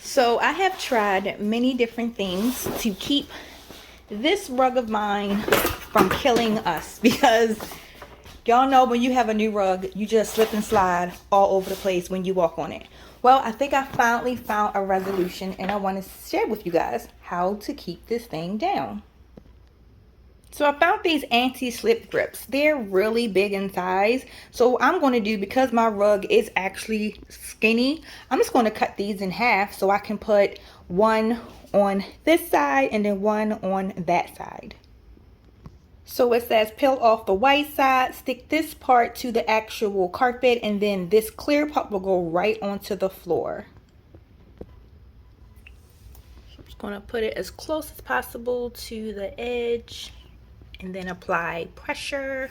So I have tried many different things to keep this rug of mine from killing us, because y'all know when you have a new rug, you just slip and slide all over the place when you walk on it. Well, I think I finally found a resolution, and I want to share with you guys how to keep this thing down. So I found these anti-slip grips. They're really big in size. So what I'm going to do, because my rug is actually skinny, I'm just going to cut these in half so I can put one on this side and then one on that side. So it says peel off the white side, stick this part to the actual carpet, and then this clear part will go right onto the floor. So I'm just going to put it as close as possible to the edge and then apply pressure.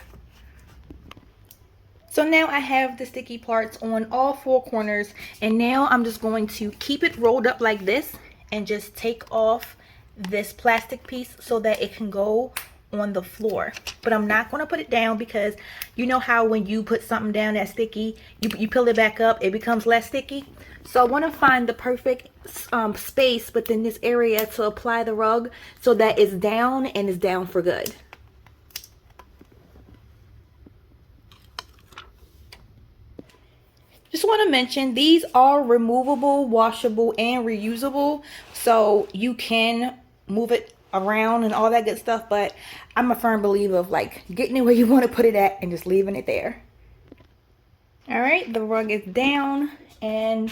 So now I have the sticky parts on all four corners, and now I'm just going to keep it rolled up like this and just take off this plastic piece so that it can go on the floor. But I'm not going to put it down, because you know how when you put something down that's sticky, you peel it back up, it becomes less sticky. So I want to find the perfect space within this area to apply the rug so that it's down and it's down for good. Just want to mention, these are removable, washable, and reusable, so you can move it around and all that good stuff, but I'm a firm believer of like getting it where you want to put it at and just leaving it there. All right, the rug is down and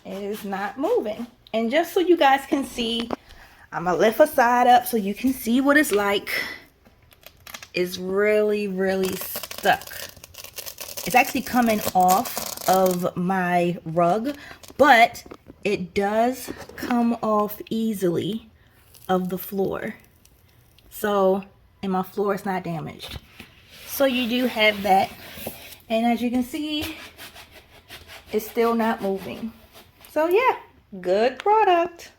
it is not moving. And just so you guys can see, I'm gonna lift a side up so you can see what it's like. It's really stuck. It's actually coming off of my rug, but it does come off easily of the floor. So, and my floor is not damaged. So you do have that. And as you can see, it's still not moving. So yeah, good product.